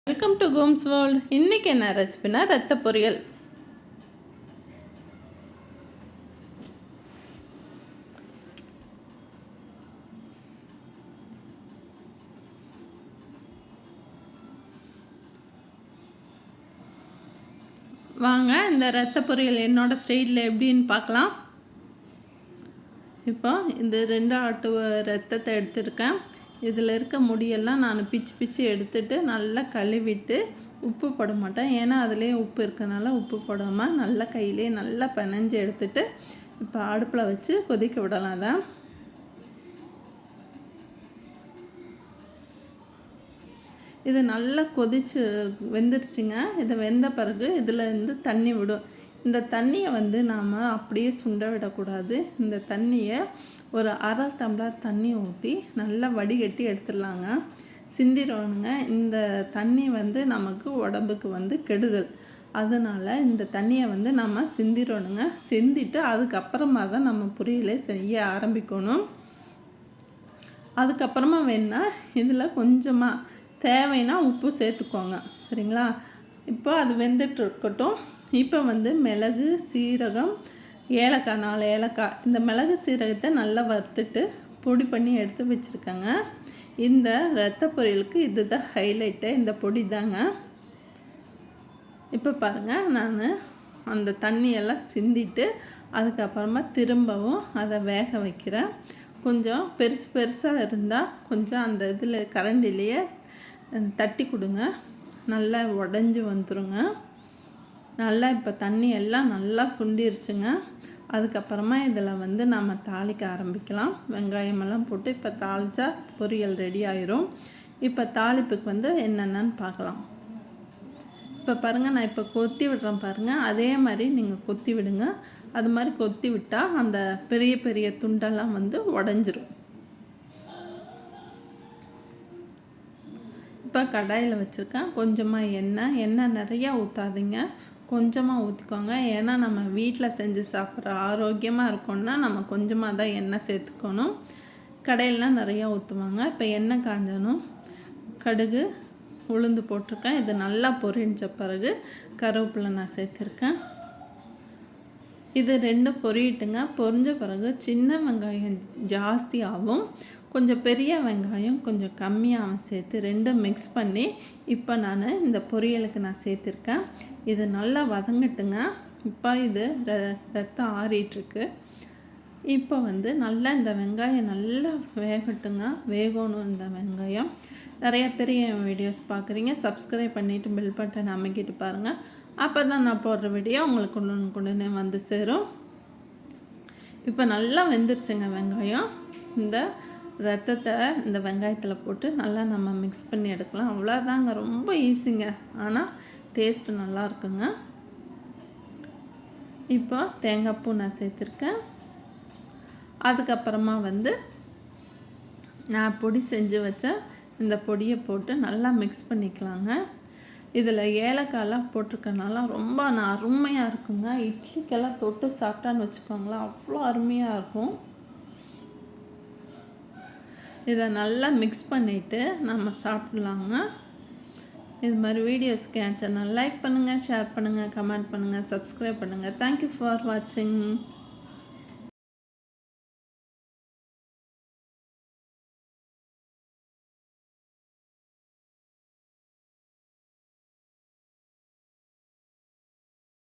Welcome to Gomez world. இன்றைக்கி என்ன ரெசிபினா ரத்த பொரியல். வாங்க இந்த ரத்த பொரியல் என்னோட ஸ்டைலில் எப்படின்னு பார்க்கலாம். இப்போ இந்த 2 ஆட்டு ரத்தத்தை எடுத்துருக்கேன். இதில் இருக்க முடியெல்லாம் நான் பிச்சு பிச்சு எடுத்துட்டு நல்லா கழுவிட்டு உப்பு போட மாட்டேன், ஏன்னா அதிலே உப்பு இருக்கனால உப்பு போடாமல் நல்லா கையிலே நல்லா பிணைஞ்சு எடுத்துட்டு இப்போ அடுப்பில் வச்சு கொதிக்க விடலாம். தான் இது நல்லா கொதிச்சு வெந்துடுச்சுங்க. இதை வெந்த பிறகு இதில் இருந்து தண்ணி விடும். இந்த தண்ணியை நாம் அப்படியே சுண்ட விடக்கூடாது. இந்த தண்ணியை ஒரு 1/2 டம்ளர் தண்ணி ஊற்றி நல்லா வடிகட்டி எடுத்துடலாங்க. சிந்திடணுங்க. இந்த தண்ணி நமக்கு உடம்புக்கு கெடுதல். அதனால் இந்த தண்ணியை நம்ம சிந்திடணுங்க. சிந்திட்டு அதுக்கப்புறமா தான் நம்ம பொரியலை செய்ய ஆரம்பிக்கணும். அதுக்கப்புறமா வேணால் இதில் கொஞ்சமாக தேவைன்னா உப்பு சேர்த்துக்கோங்க, சரிங்களா? இப்போ அது வெந்துட்டு இருக்கட்டும். இப்போ மிளகு, சீரகம், ஏலக்காய், 4 ஏலக்காய், இந்த மிளகு சீரகத்தை நல்லா வறுத்துட்டு பொடி பண்ணி எடுத்து வச்சுருக்கேங்க. இந்த ரத்த பொரியலுக்கு இதுதான் ஹைலைட்டு, இந்த பொடி தாங்க. இப்போ பாருங்கள், நான் அந்த தண்ணியெல்லாம் சிந்திட்டு அதுக்கப்புறமா திரும்பவும் அதை வேக வைக்கிறேன். கொஞ்சம் பெருசாக இருந்தால் கொஞ்சம் அந்த இதில் கரண்டிலேயே தட்டி கொடுங்க, நல்லா உடஞ்சி வந்துடுங்க. நல்லா இப்போ தண்ணி எல்லாம் நல்லா சுண்டிருச்சுங்க. அதுக்கப்புறமா இதில் நம்ம தாளிக்க ஆரம்பிக்கலாம். வெங்காயமெல்லாம் போட்டு இப்போ தாளித்தா பொரியல் ரெடி ஆயிரும். இப்போ தாளிப்புக்கு என்னென்னு பார்க்கலாம். இப்போ பாருங்கள், நான் இப்போ கொத்தி விடுறேன் பாருங்கள். அதே மாதிரி நீங்கள் கொத்தி விடுங்க. அது மாதிரி கொத்தி விட்டால் அந்த பெரிய பெரிய துண்டெல்லாம் உடஞ்சிரும். இப்போ கடாயில் வச்சுருக்கேன். கொஞ்சமாக எண்ணெய் நிறையா ஊற்றாதீங்க, கொஞ்சமாக ஊற்றிக்கோங்க. ஏன்னா நம்ம வீட்டில் செஞ்சு சாப்பிட்ற ஆரோக்கியமாக இருக்கணும்னா நம்ம கொஞ்சமாக தான் எண்ணெய் சேர்த்துக்கணும். கடையிலலாம் நிறையா ஊற்றுவாங்க. இப்போ எண்ணெய் காஞ்சணும். கடுகு, உளுந்து போட்டிருக்கேன். இது நல்லா பொரிஞ்ச பிறகு கருவேப்பிலை நான் சேர்த்துருக்கேன். இது 2 பொரியிட்டுங்க. பொரிஞ்ச பிறகு சின்ன வெங்காயம் ஜாஸ்தி ஆகும், கொஞ்சம் பெரிய வெங்காயம் கொஞ்சம் கம்மியாக சேர்த்து 2 மிக்ஸ் பண்ணி இப்போ நான் இந்த பொரியலுக்கு நான் சேர்த்துருக்கேன். இது நல்லா வதங்கட்டுங்க. இப்போ இது ரத்தம் ஆறிட்டுருக்கு. இப்போ நல்லா இந்த வெங்காயம் நல்லா வேகட்டுங்க. வேகணும் இந்த வெங்காயம். நிறைய பேர் என் வீடியோஸ் பார்க்குறீங்க, சப்ஸ்கிரைப் பண்ணிவிட்டு பெல் பட்டன் அமைக்கிட்டு பாருங்கள். அப்போ தான் நான் போடுற வீடியோ உங்களுக்கு உடனே சேரும். இப்போ நல்லா வெந்துருச்சுங்க வெங்காயம். இந்த ரத்தத்தை இந்த வெங்காயத்தில் போட்டு நல்லா நம்ம மிக்ஸ் பண்ணி எடுக்கலாம். அவ்வளோதாங்க, ரொம்ப ஈஸிங்க, ஆனால் டேஸ்ட்டு நல்லா இருக்குங்க. இப்போ தேங்காய் பூ நான் சேர்த்துருக்கேன். அதுக்கப்புறமா நான் பொடி செஞ்சு வச்ச இந்த பொடியை போட்டு நல்லா மிக்ஸ் பண்ணிக்கலாங்க. இதில் ஏலக்காயெல்லாம் போட்டிருக்கனால ரொம்ப அருமையாக இருக்குங்க. இட்லிக்கெல்லாம் தொட்டு சாப்பிட்டான்னு வச்சுக்கோங்களேன், அவ்வளோ அருமையாக இருக்கும். இதை நல்லா மிக்ஸ் பண்ணிவிட்டு நம்ம சாப்பிட்லாங்க. இது மாதிரி வீடியோஸ்க்கு என் சேனல் லைக் பண்ணுங்கள், ஷேர் பண்ணுங்கள், கமெண்ட் பண்ணுங்கள், சப்ஸ்கிரைப் பண்ணுங்கள். தேங்க்யூ ஃபார் வாட்சிங்.